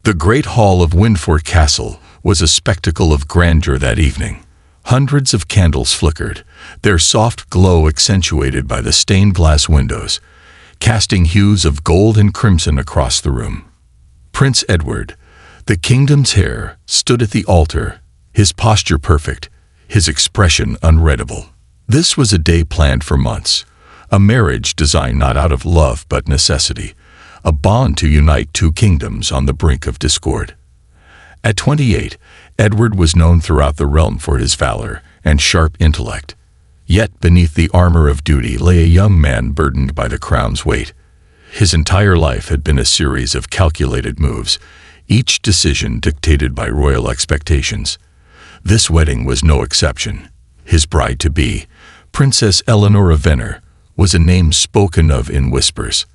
The great hall of Windford Castle was a spectacle of grandeur that evening. Hundreds of candles flickered, their soft glow accentuated by the stained glass windows, casting hues of gold and crimson across the room. Prince Edward, the kingdom's heir, stood at the altar, his posture perfect, his expression unreadable. This was a day planned for months, a marriage designed not out of love but necessity, a bond to unite two kingdoms on the brink of discord. At 28, Edward was known throughout the realm for his valor and sharp intellect. Yet beneath the armor of duty lay a young man burdened by the crown's weight. His entire life had been a series of calculated moves, each decision dictated by royal expectations. This wedding was no exception. His bride-to-be, Princess Eleanor of Venner, was a name spoken of in whispers.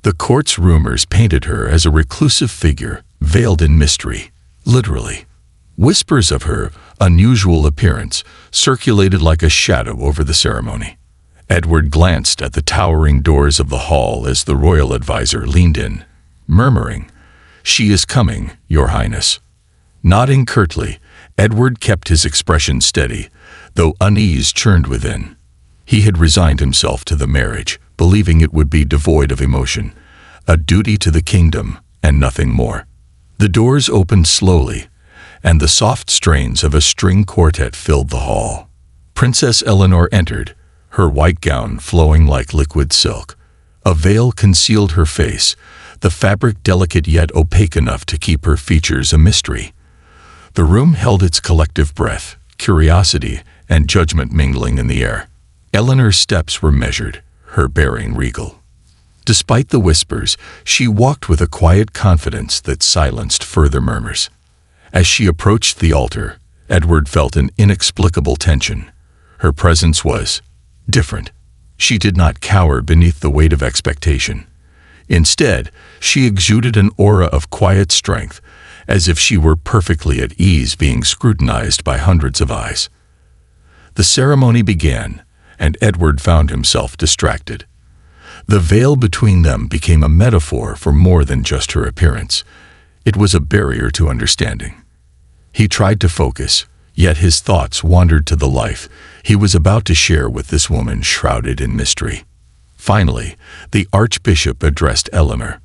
The court's rumors painted her as a reclusive figure, veiled in mystery, literally. Whispers of her unusual appearance circulated like a shadow over the ceremony. Edward glanced at the towering doors of the hall as the royal advisor leaned in, murmuring, "She is coming, Your Highness." Nodding curtly, Edward kept his expression steady, though unease churned within. He had resigned himself to the marriage, believing it would be devoid of emotion, a duty to the kingdom, and nothing more. The doors opened slowly, and the soft strains of a string quartet filled the hall. Princess Eleanor entered, her white gown flowing like liquid silk. A veil concealed her face, the fabric delicate yet opaque enough to keep her features a mystery. The room held its collective breath, curiosity and judgment mingling in the air. Eleanor's steps were measured, her bearing regal. Despite the whispers, she walked with a quiet confidence that silenced further murmurs. As she approached the altar, Edward felt an inexplicable tension. Her presence was different. She did not cower beneath the weight of expectation. Instead, she exuded an aura of quiet strength, as if she were perfectly at ease being scrutinized by hundreds of eyes. The ceremony began, and Edward found himself distracted. The veil between them became a metaphor for more than just her appearance. It was a barrier to understanding. He tried to focus, yet his thoughts wandered to the life he was about to share with this woman shrouded in mystery. Finally, the Archbishop addressed Eleanor.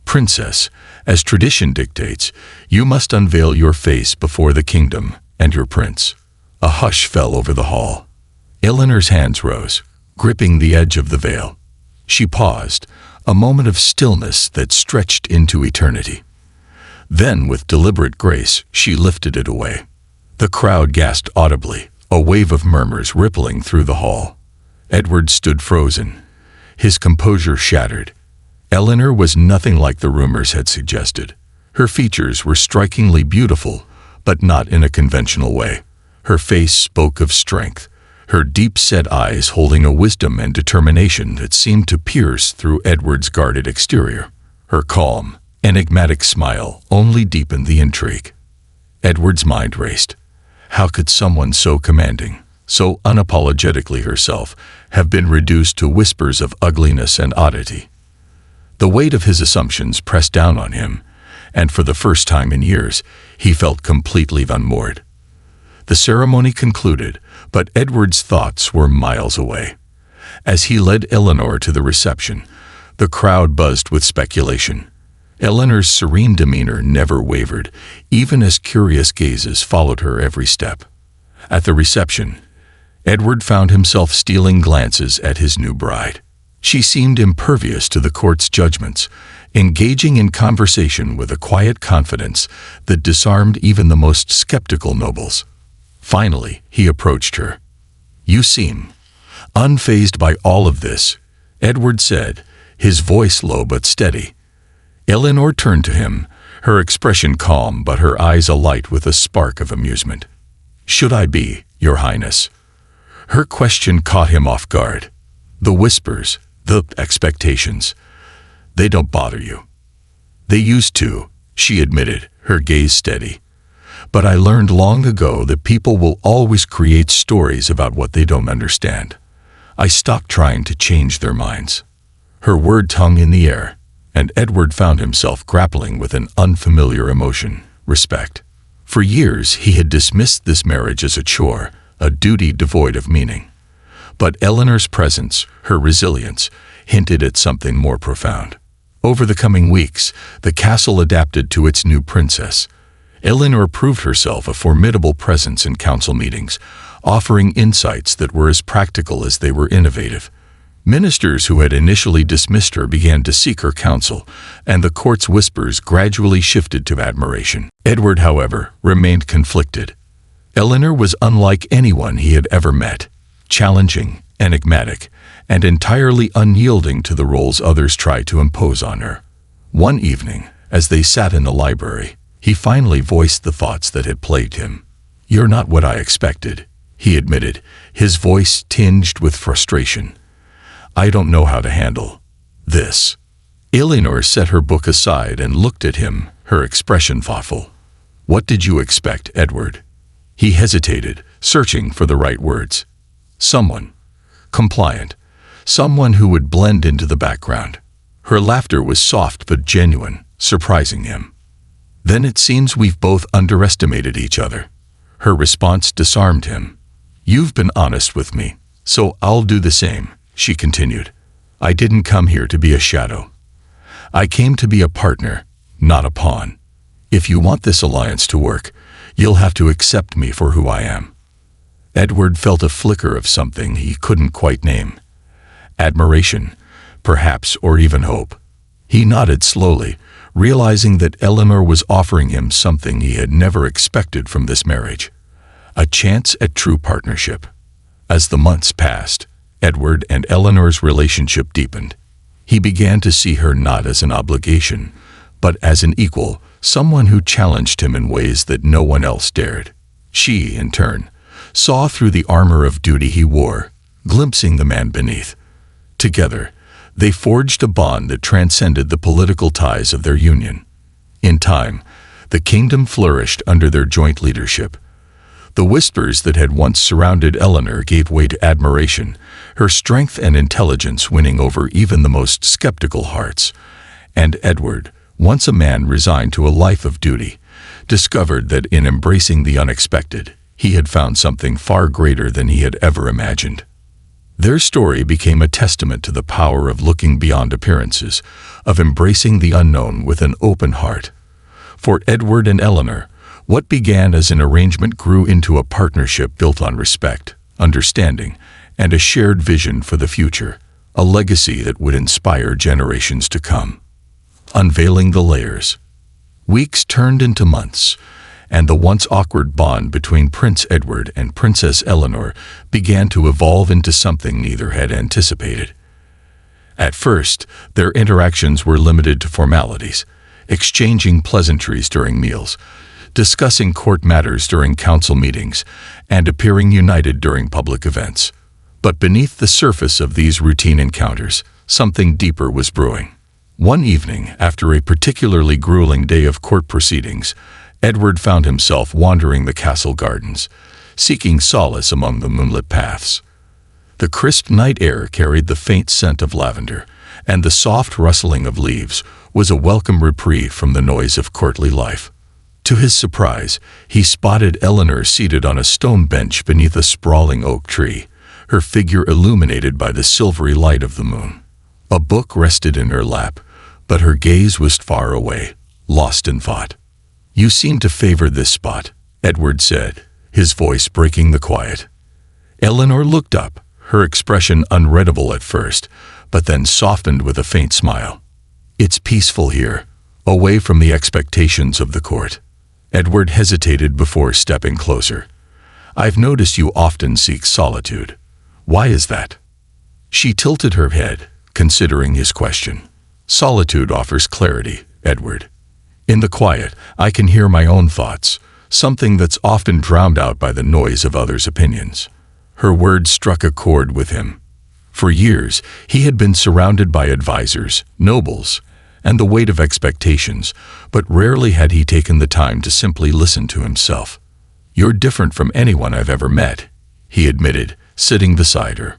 "Princess, as tradition dictates, you must unveil your face before the kingdom and your prince." A hush fell over the hall. Eleanor's hands rose, gripping the edge of the veil. She paused, a moment of stillness that stretched into eternity. Then, with deliberate grace, she lifted it away. The crowd gasped audibly, a wave of murmurs rippling through the hall. Edward stood frozen, his composure shattered. Eleanor was nothing like the rumors had suggested. Her features were strikingly beautiful, but not in a conventional way. Her face spoke of strength, her deep-set eyes holding a wisdom and determination that seemed to pierce through Edward's guarded exterior. Her calm, enigmatic smile only deepened the intrigue. Edward's mind raced. How could someone so commanding, so unapologetically herself, have been reduced to whispers of ugliness and oddity? The weight of his assumptions pressed down on him, and for the first time in years, he felt completely unmoored. The ceremony concluded, but Edward's thoughts were miles away. As he led Eleanor to the reception, the crowd buzzed with speculation. Eleanor's serene demeanor never wavered, even as curious gazes followed her every step. At the reception, Edward found himself stealing glances at his new bride. She seemed impervious to the court's judgments, engaging in conversation with a quiet confidence that disarmed even the most skeptical nobles. Finally, he approached her. "You seem unfazed by all of this," Edward said, his voice low but steady. Eleanor turned to him, her expression calm but her eyes alight with a spark of amusement. "Should I be, Your Highness?" Her question caught him off guard. The whispers, the expectations, they don't bother you. They used to, she admitted, her gaze steady. But I learned long ago that people will always create stories about what they don't understand. I stopped trying to change their minds. Her word hung in the air, and Edward found himself grappling with an unfamiliar emotion: respect. For years he had dismissed this marriage as a chore, a duty devoid of meaning. But Eleanor's presence, her resilience, hinted at something more profound. Over the coming weeks, the castle adapted to its new princess. Eleanor proved herself a formidable presence in council meetings, offering insights that were as practical as they were innovative. Ministers who had initially dismissed her began to seek her counsel, and the court's whispers gradually shifted to admiration. Edward, however, remained conflicted. Eleanor was unlike anyone he had ever met, challenging, enigmatic, and entirely unyielding to the roles others tried to impose on her. One evening, as they sat in the library, he finally voiced the thoughts that had plagued him. "You're not what I expected," he admitted, his voice tinged with frustration. "I don't know how to handle this." Eleanor set her book aside and looked at him, her expression thoughtful. "What did you expect, Edward?" He hesitated, searching for the right words. "Someone compliant, someone who would blend into the background." Her laughter was soft but genuine, surprising him. "Then it seems we've both underestimated each other." Her response disarmed him. "You've been honest with me, so I'll do the same," she continued. "I didn't come here to be a shadow. I came to be a partner, not a pawn. If you want this alliance to work, you'll have to accept me for who I am." Edward felt a flicker of something he couldn't quite name. Admiration, perhaps, or even hope. He nodded slowly, realizing that Eleanor was offering him something he had never expected from this marriage: a chance at true partnership. As the months passed, Edward and Eleanor's relationship deepened. He began to see her not as an obligation, but as an equal, someone who challenged him in ways that no one else dared. She, in turn, saw through the armor of duty he wore, glimpsing the man beneath. Together, they forged a bond that transcended the political ties of their union. In time, the kingdom flourished under their joint leadership. The whispers that had once surrounded Eleanor gave way to admiration, her strength and intelligence winning over even the most skeptical hearts. And Edward, once a man resigned to a life of duty, discovered that in embracing the unexpected, he had found something far greater than he had ever imagined. Their story became a testament to the power of looking beyond appearances, of embracing the unknown with an open heart. For Edward and Eleanor, what began as an arrangement grew into a partnership built on respect, understanding, and a shared vision for the future, a legacy that would inspire generations to come. Unveiling the layers. Weeks turned into months, and the once awkward bond between Prince Edward and Princess Eleanor began to evolve into something neither had anticipated. At first, their interactions were limited to formalities, exchanging pleasantries during meals, discussing court matters during council meetings, and appearing united during public events. But beneath the surface of these routine encounters, something deeper was brewing. One evening, after a particularly grueling day of court proceedings, Edward found himself wandering the castle gardens, seeking solace among the moonlit paths. The crisp night air carried the faint scent of lavender, and the soft rustling of leaves was a welcome reprieve from the noise of courtly life. To his surprise, he spotted Eleanor seated on a stone bench beneath a sprawling oak tree, her figure illuminated by the silvery light of the moon. A book rested in her lap, but her gaze was far away, lost in thought. "You seem to favor this spot," Edward said, his voice breaking the quiet. Eleanor looked up, her expression unreadable at first, but then softened with a faint smile. "It's peaceful here, away from the expectations of the court." Edward hesitated before stepping closer. "I've noticed you often seek solitude. Why is that?" She tilted her head, considering his question. "Solitude offers clarity, Edward. In the quiet, I can hear my own thoughts, something that's often drowned out by the noise of others' opinions." Her words struck a chord with him. For years, he had been surrounded by advisors, nobles, and the weight of expectations, but rarely had he taken the time to simply listen to himself. "You're different from anyone I've ever met," he admitted, sitting beside her.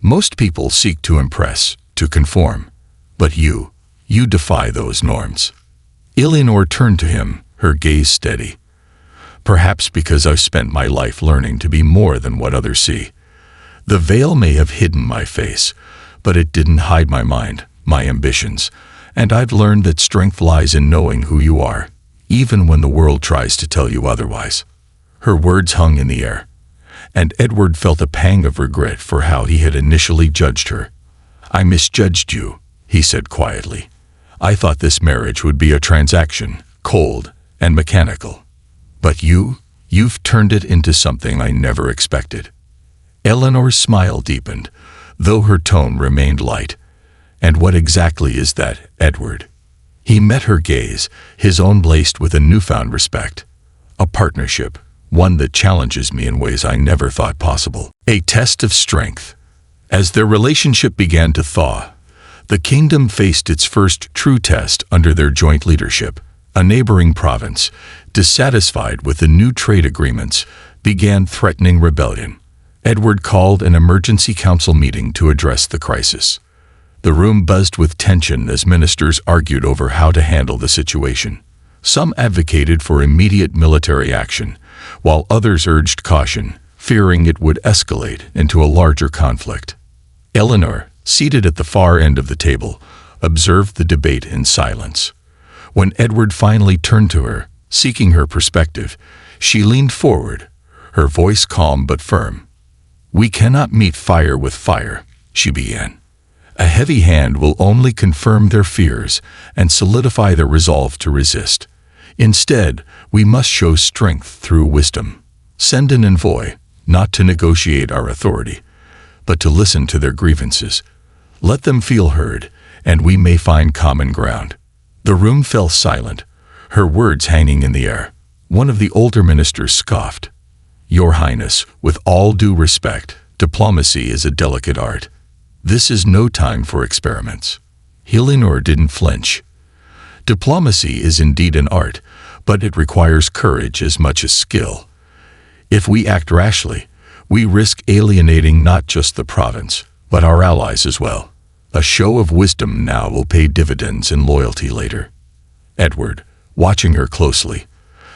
"Most people seek to impress, to conform. But you You defy those norms." Eleanor turned to him, her gaze steady. "Perhaps because I've spent my life learning to be more than what others see. The veil may have hidden my face, but it didn't hide my mind, my ambitions, and I've learned that strength lies in knowing who you are, even when the world tries to tell you otherwise." Her words hung in the air, and Edward felt a pang of regret for how he had initially judged her. "I misjudged you," he said quietly. "I thought this marriage would be a transaction, cold and mechanical. But you've turned it into something I never expected." Eleanor's smile deepened, though her tone remained light. "And what exactly is that, Edward?" He met her gaze, his own laced with a newfound respect. "A partnership, one that challenges me in ways I never thought possible. A test of strength." As their relationship began to thaw, the kingdom faced its first true test under their joint leadership. A neighboring province, dissatisfied with the new trade agreements, began threatening rebellion. Edward called an emergency council meeting to address the crisis. The room buzzed with tension as ministers argued over how to handle the situation. Some advocated for immediate military action, while others urged caution, fearing it would escalate into a larger conflict. Eleanor, seated at the far end of the table, observed the debate in silence. When Edward finally turned to her, seeking her perspective, she leaned forward, her voice calm but firm. "We cannot meet fire with fire," she began. "A heavy hand will only confirm their fears and solidify their resolve to resist. Instead, we must show strength through wisdom. Send an envoy, not to negotiate our authority, but to listen to their grievances. Let them feel heard, and we may find common ground." The room fell silent, her words hanging in the air. One of the older ministers scoffed. "Your Highness, with all due respect, diplomacy is a delicate art. This is no time for experiments." Eleanor didn't flinch. "Diplomacy is indeed an art, but it requires courage as much as skill. If we act rashly, we risk alienating not just the province, but our allies as well. A show of wisdom now will pay dividends in loyalty later." Edward, watching her closely,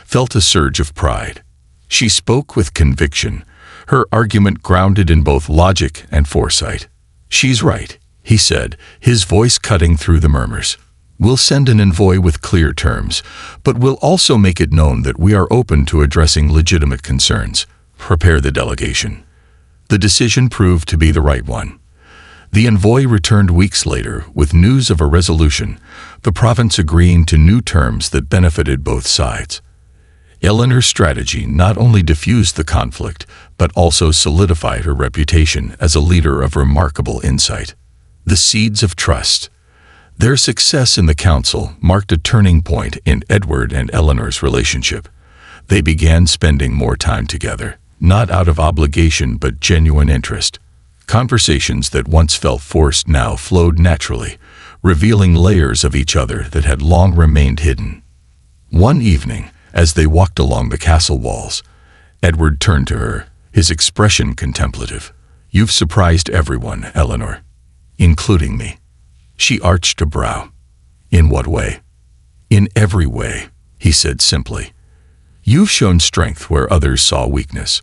felt a surge of pride. She spoke with conviction, her argument grounded in both logic and foresight. "She's right," he said, his voice cutting through the murmurs. "We'll send an envoy with clear terms, but we'll also make it known that we are open to addressing legitimate concerns. Prepare the delegation." The decision proved to be the right one. The envoy returned weeks later with news of a resolution, the province agreeing to new terms that benefited both sides. Eleanor's strategy not only diffused the conflict, but also solidified her reputation as a leader of remarkable insight. The seeds of trust. Their success in the council marked a turning point in Edward and Eleanor's relationship. They began spending more time together, not out of obligation but genuine interest. Conversations that once felt forced now flowed naturally, revealing layers of each other that had long remained hidden. One evening, as they walked along the castle walls, Edward turned to her, his expression contemplative. "You've surprised everyone, Eleanor, including me." She arched a brow. "In what way?" "In every way," he said simply. "You've shown strength where others saw weakness,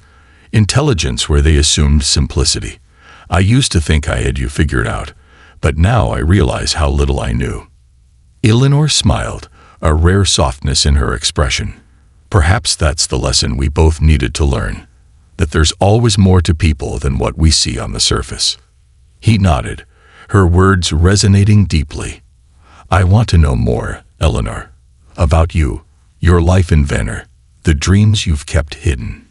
intelligence where they assumed simplicity. I used to think I had you figured out, but now I realize how little I knew." Eleanor smiled, a rare softness in her expression. "Perhaps that's the lesson we both needed to learn, that there's always more to people than what we see on the surface." He nodded, her words resonating deeply. "I want to know more, Eleanor, about you, your life in Venner, the dreams you've kept hidden."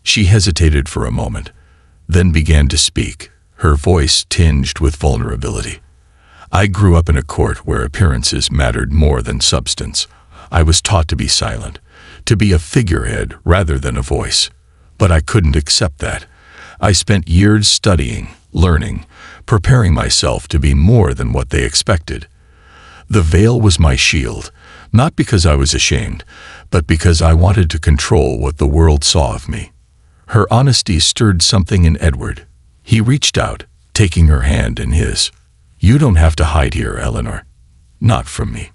She hesitated for a moment, then began to speak, her voice tinged with vulnerability. "I grew up in a court where appearances mattered more than substance. I was taught to be silent, to be a figurehead rather than a voice. But I couldn't accept that. I spent years studying, learning, preparing myself to be more than what they expected. The veil was my shield, not because I was ashamed, but because I wanted to control what the world saw of me." Her honesty stirred something in Edward. He reached out, taking her hand in his. "You don't have to hide here, Eleanor. "Not from me."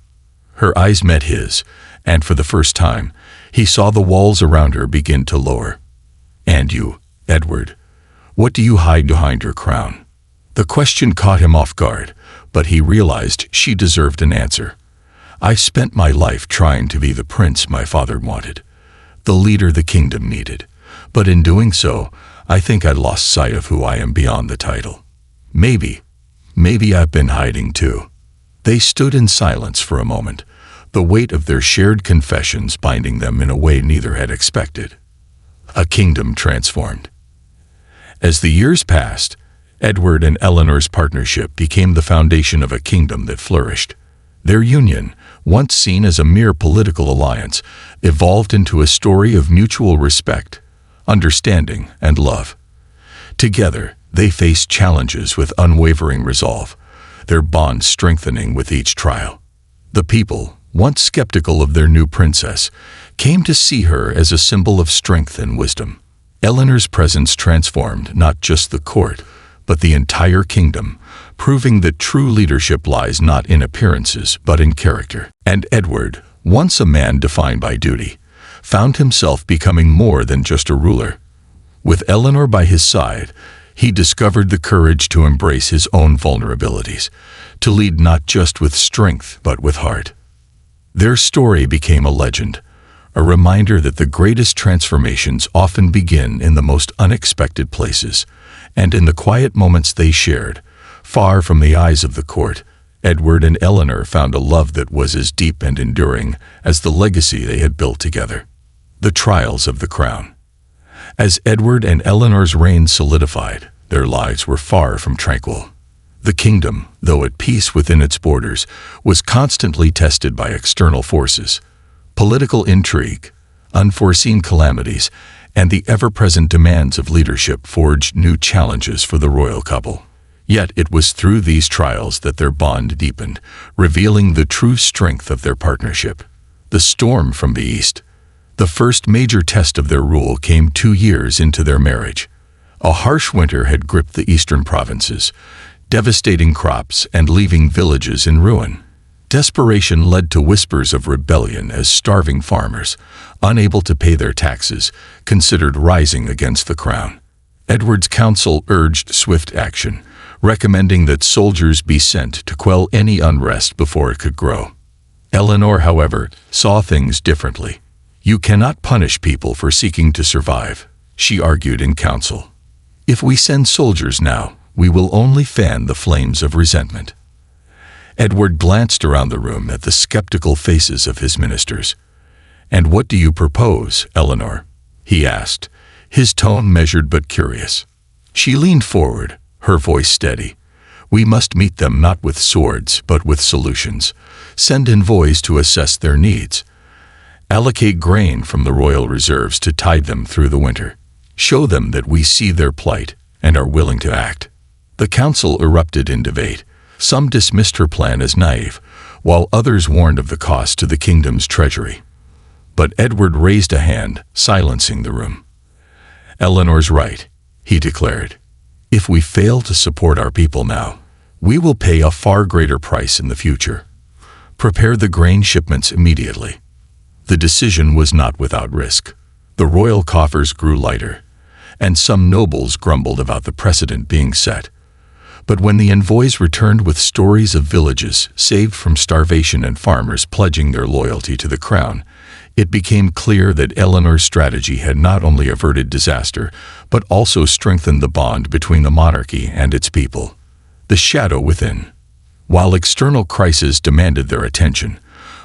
Her eyes met his, and for the first time, he saw the walls around her begin to lower. "And you, Edward, what do you hide behind your crown?" The question caught him off guard, but he realized she deserved an answer. "I spent my life trying to be the prince my father wanted, the leader the kingdom needed. But in doing so, I think I lost sight of who I am beyond the title. Maybe I've been hiding too." They stood in silence for a moment, the weight of their shared confessions binding them in a way neither had expected. A kingdom transformed. As the years passed, Edward and Eleanor's partnership became the foundation of a kingdom that flourished. Their union, once seen as a mere political alliance, evolved into a story of mutual respect, understanding, and love. Together, they faced challenges with unwavering resolve, their bond strengthening with each trial. The people, once skeptical of their new princess, came to see her as a symbol of strength and wisdom. Eleanor's presence transformed not just the court, but the entire kingdom, proving that true leadership lies not in appearances but in character. And Edward, once a man defined by duty, found himself becoming more than just a ruler. With Eleanor by his side, he discovered the courage to embrace his own vulnerabilities, to lead not just with strength but with heart. Their story became a legend, a reminder that the greatest transformations often begin in the most unexpected places, and in the quiet moments they shared, far from the eyes of the court. Edward and Eleanor found a love that was as deep and enduring as the legacy they had built together. The trials of the crown. As Edward and Eleanor's reign solidified, their lives were far from tranquil. The kingdom, though at peace within its borders, was constantly tested by external forces. Political intrigue, unforeseen calamities, and the ever-present demands of leadership forged new challenges for the royal couple. Yet it was through these trials that their bond deepened, revealing the true strength of their partnership. The storm from the east. The first major test of their rule came 2 years into their marriage. A harsh winter had gripped the eastern provinces, devastating crops and leaving villages in ruin. Desperation led to whispers of rebellion as starving farmers, unable to pay their taxes, considered rising against the crown. Edward's council urged swift action, recommending that soldiers be sent to quell any unrest before it could grow. Eleanor, however, saw things differently. "You cannot punish people for seeking to survive," she argued in council. "If we send soldiers now, we will only fan the flames of resentment." Edward glanced around the room at the skeptical faces of his ministers. "And what do you propose, Eleanor?" he asked, his tone measured but curious. She leaned forward, her voice steady. "We must meet them not with swords but with solutions. Send envoys to assess their needs. Allocate grain from the royal reserves to tide them through the winter. Show them that we see their plight and are willing to act." The council erupted in debate. Some dismissed her plan as naive, while others warned of the cost to the kingdom's treasury. But Edward raised a hand, silencing the room. "Eleanor's right," he declared. "If we fail to support our people now, we will pay a far greater price in the future. Prepare the grain shipments immediately." The decision was not without risk. The royal coffers grew lighter, and some nobles grumbled about the precedent being set. But when the envoys returned with stories of villages saved from starvation and farmers pledging their loyalty to the crown, it became clear that Eleanor's strategy had not only averted disaster, but also strengthened the bond between the monarchy and its people. The shadow within. While external crises demanded their attention,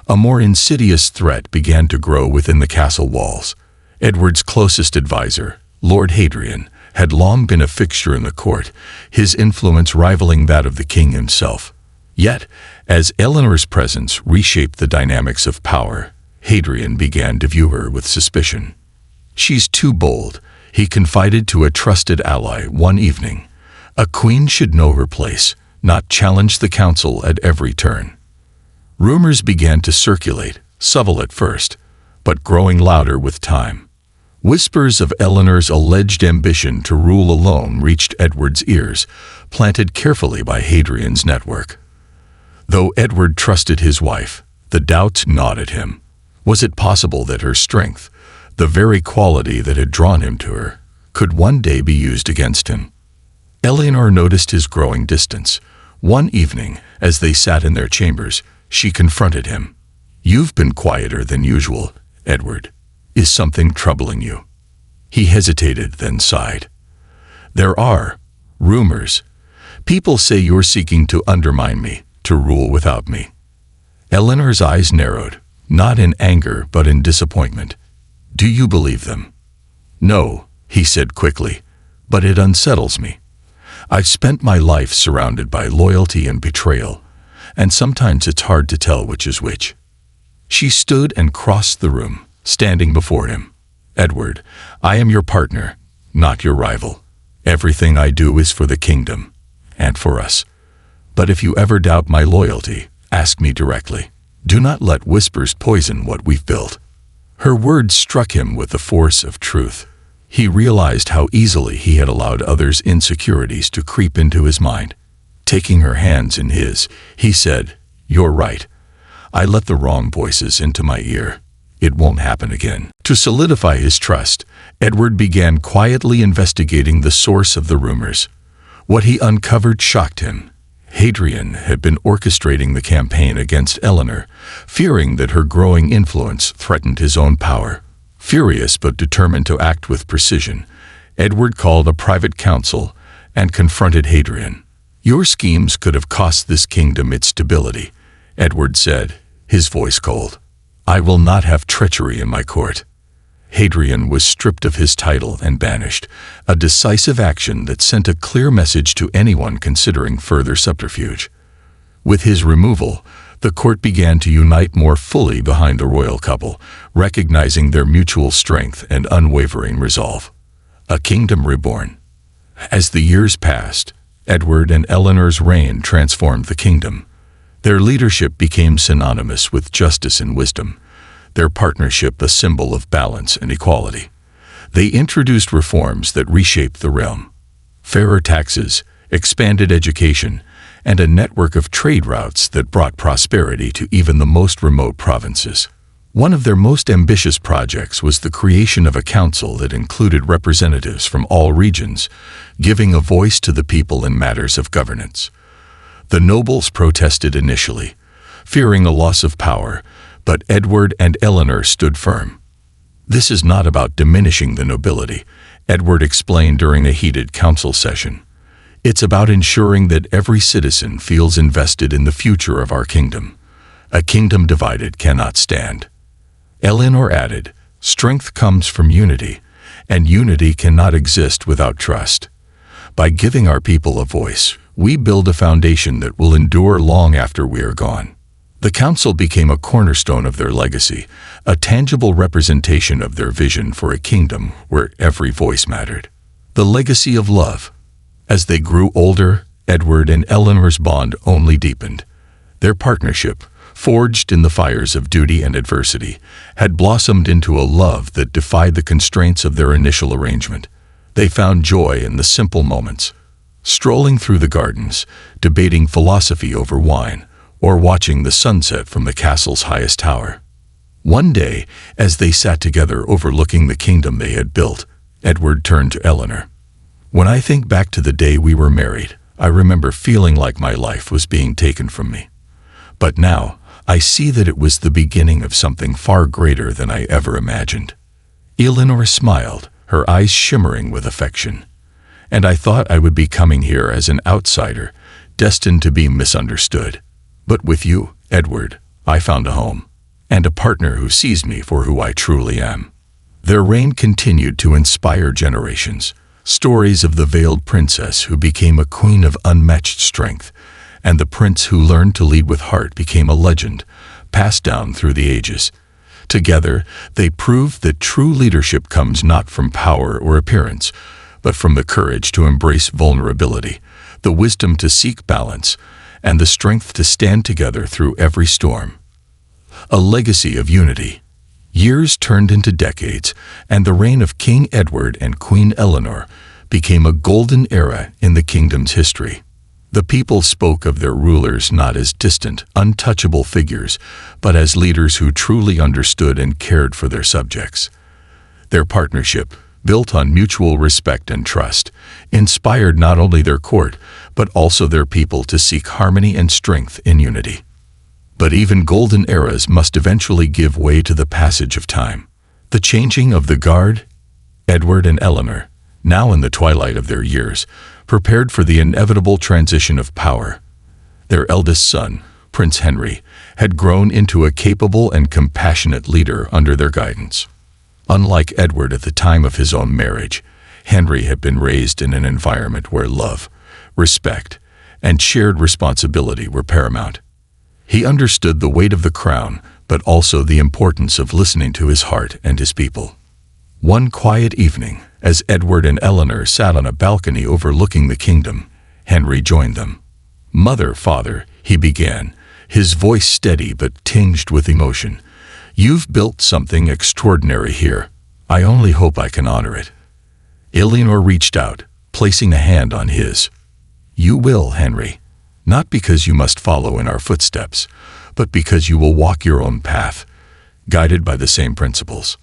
a more insidious threat began to grow within the castle walls. Edward's closest advisor, Lord Hadrian, had long been a fixture in the court, his influence rivaling that of the king himself. Yet, as Eleanor's presence reshaped the dynamics of power, Hadrian began to view her with suspicion. "She's too bold," he confided to a trusted ally one evening. "A queen should know her place, not challenge the council at every turn." Rumors began to circulate, subtle at first, but growing louder with time. Whispers of Eleanor's alleged ambition to rule alone reached Edward's ears, planted carefully by Hadrian's network. Though Edward trusted his wife, the doubts gnawed at him. Was it possible that her strength, the very quality that had drawn him to her, could one day be used against him? Eleanor noticed his growing distance. One evening, as they sat in their chambers, she confronted him. "You've been quieter than usual, Edward. Is something troubling you?" He hesitated, then sighed. "There are rumors. People say you're seeking to undermine me, to rule without me." Eleanor's eyes narrowed, not in anger but in disappointment. "Do you believe them?" "No," he said quickly, "but it unsettles me. I've spent my life surrounded by loyalty and betrayal, and sometimes it's hard to tell which is which." She stood and crossed the room, standing before him. "Edward, I am your partner, not your rival. Everything I do is for the kingdom, and for us. But if you ever doubt my loyalty, ask me directly. Do not let whispers poison what we've built." Her words struck him with the force of truth. He realized how easily he had allowed others' insecurities to creep into his mind. Taking her hands in his, he said, "You're right. I let the wrong voices into my ear. It won't happen again." To solidify his trust, Edward began quietly investigating the source of the rumors. What he uncovered shocked him. Hadrian had been orchestrating the campaign against Eleanor, fearing that her growing influence threatened his own power. Furious but determined to act with precision, Edward called a private council and confronted Hadrian. "Your schemes could have cost this kingdom its stability," Edward said, his voice cold. "I will not have treachery in my court." Hadrian was stripped of his title and banished, a decisive action that sent a clear message to anyone considering further subterfuge. With his removal, the court began to unite more fully behind the royal couple, recognizing their mutual strength and unwavering resolve. A kingdom reborn. As the years passed, Edward and Eleanor's reign transformed the kingdom. Their leadership became synonymous with justice and wisdom, their partnership a symbol of balance and equality. They introduced reforms that reshaped the realm. Fairer taxes, expanded education, and a network of trade routes that brought prosperity to even the most remote provinces. One of their most ambitious projects was the creation of a council that included representatives from all regions, giving a voice to the people in matters of governance. The nobles protested initially, fearing a loss of power, but Edward and Eleanor stood firm. "This is not about diminishing the nobility," Edward explained during a heated council session. "It's about ensuring that every citizen feels invested in the future of our kingdom. A kingdom divided cannot stand." Eleanor added, "Strength comes from unity, and unity cannot exist without trust. By giving our people a voice, we build a foundation that will endure long after we are gone." The council became a cornerstone of their legacy, a tangible representation of their vision for a kingdom where every voice mattered. The legacy of love. As they grew older, Edward and Eleanor's bond only deepened. Their partnership, forged in the fires of duty and adversity, had blossomed into a love that defied the constraints of their initial arrangement. They found joy in the simple moments, strolling through the gardens, debating philosophy over wine, or watching the sunset from the castle's highest tower. One day, as they sat together overlooking the kingdom they had built, Edward turned to Eleanor. "When I think back to the day we were married, I remember feeling like my life was being taken from me. But now, I see that it was the beginning of something far greater than I ever imagined." Eleanor smiled, her eyes shimmering with affection. "And I thought I would be coming here as an outsider, destined to be misunderstood. But with you, Edward, I found a home, and a partner who sees me for who I truly am." Their reign continued to inspire generations. Stories of the veiled princess who became a queen of unmatched strength, and the prince who learned to lead with heart became a legend, passed down through the ages. Together, they proved that true leadership comes not from power or appearance, but from the courage to embrace vulnerability, the wisdom to seek balance, and the strength to stand together through every storm. A legacy of unity. Years turned into decades, and the reign of King Edward and Queen Eleanor became a golden era in the kingdom's history. The people spoke of their rulers not as distant, untouchable figures, but as leaders who truly understood and cared for their subjects. Their partnership, built on mutual respect and trust, inspired not only their court, but also their people to seek harmony and strength in unity. But even golden eras must eventually give way to the passage of time. The changing of the guard, Edward and Eleanor, now in the twilight of their years, prepared for the inevitable transition of power. Their eldest son, Prince Henry, had grown into a capable and compassionate leader under their guidance. Unlike Edward at the time of his own marriage, Henry had been raised in an environment where love, respect, and shared responsibility were paramount. He understood the weight of the crown, but also the importance of listening to his heart and his people. One quiet evening, as Edward and Eleanor sat on a balcony overlooking the kingdom, Henry joined them. "Mother, father," he began, his voice steady but tinged with emotion, "you've built something extraordinary here. I only hope I can honor it." Eleanor reached out, placing a hand on his. "You will, Henry. Not because you must follow in our footsteps, but because you will walk your own path, guided by the same principles."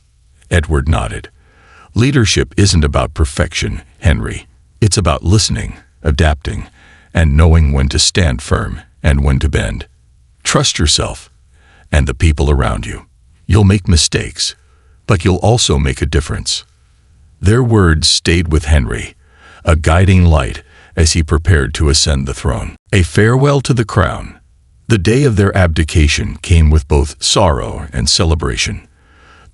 Edward nodded. "Leadership isn't about perfection, Henry. It's about listening, adapting, and knowing when to stand firm and when to bend. Trust yourself and the people around you. You'll make mistakes, but you'll also make a difference." Their words stayed with Henry, a guiding light as he prepared to ascend the throne. A farewell to the crown. The day of their abdication came with both sorrow and celebration.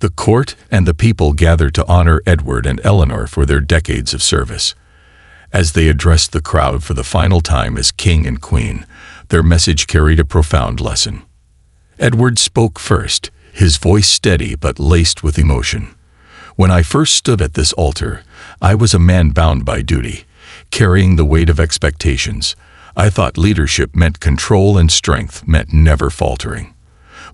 The court and the people gathered to honor Edward and Eleanor for their decades of service. As they addressed the crowd for the final time as king and queen, their message carried a profound lesson. Edward spoke first, his voice steady but laced with emotion. "When I first stood at this altar, I was a man bound by duty, carrying the weight of expectations. I thought leadership meant control and strength meant never faltering.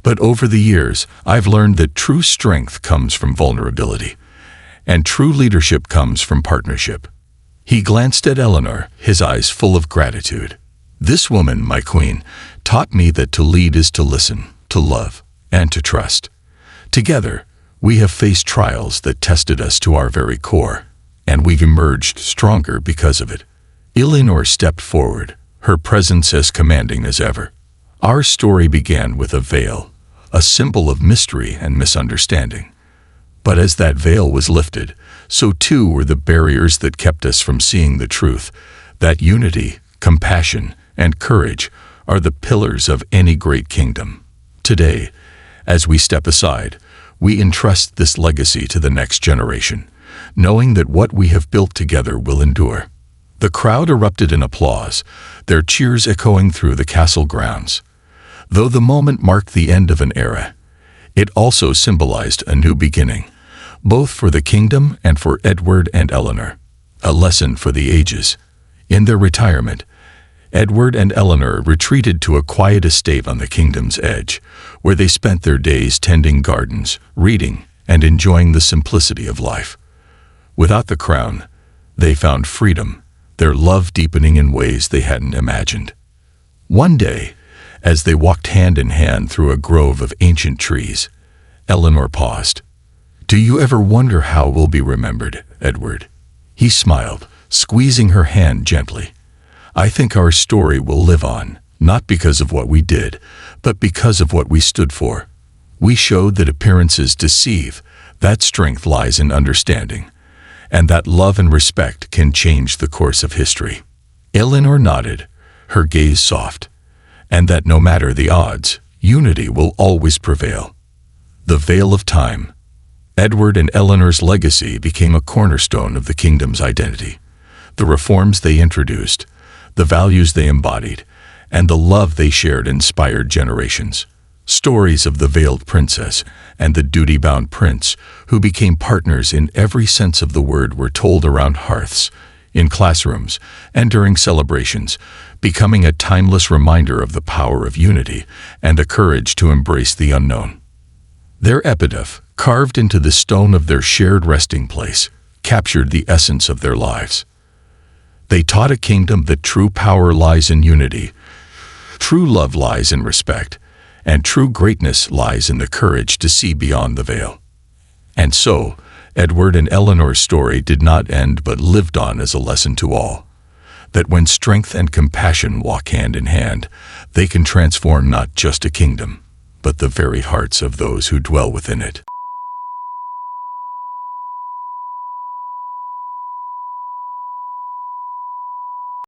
But over the years, I've learned that true strength comes from vulnerability, and true leadership comes from partnership." He glanced at Eleanor, his eyes full of gratitude. "This woman, my queen, taught me that to lead is to listen, to love, and to trust. Together, we have faced trials that tested us to our very core, and we've emerged stronger because of it." Eleanor stepped forward, her presence as commanding as ever. "Our story began with a veil, a symbol of mystery and misunderstanding. But as that veil was lifted, so too were the barriers that kept us from seeing the truth, that unity, compassion, and courage are the pillars of any great kingdom. Today, as we step aside, we entrust this legacy to the next generation, knowing that what we have built together will endure." The crowd erupted in applause, their cheers echoing through the castle grounds. Though the moment marked the end of an era, it also symbolized a new beginning, both for the kingdom and for Edward and Eleanor. A lesson for the ages. In their retirement, Edward and Eleanor retreated to a quiet estate on the kingdom's edge, where they spent their days tending gardens, reading, and enjoying the simplicity of life. Without the crown, they found freedom, their love deepening in ways they hadn't imagined. One day, as they walked hand in hand through a grove of ancient trees, Eleanor paused. "Do you ever wonder how we'll be remembered, Edward?" He smiled, squeezing her hand gently. "I think our story will live on, not because of what we did, but because of what we stood for. We showed that appearances deceive, that strength lies in understanding, and that love and respect can change the course of history." Eleanor nodded, her gaze soft, "and that no matter the odds, unity will always prevail." The veil of time. Edward and Eleanor's legacy became a cornerstone of the kingdom's identity. The reforms they introduced, the values they embodied, and the love they shared inspired generations. Stories of the veiled princess and the duty-bound prince, who became partners in every sense of the word, were told around hearths, in classrooms, and during celebrations, becoming a timeless reminder of the power of unity and the courage to embrace the unknown. Their epitaph, carved into the stone of their shared resting place, captured the essence of their lives. They taught a kingdom that true power lies in unity, true love lies in respect, and true greatness lies in the courage to see beyond the veil. And so, Edward and Eleanor's story did not end but lived on as a lesson to all, that when strength and compassion walk hand in hand, they can transform not just a kingdom, but the very hearts of those who dwell within it.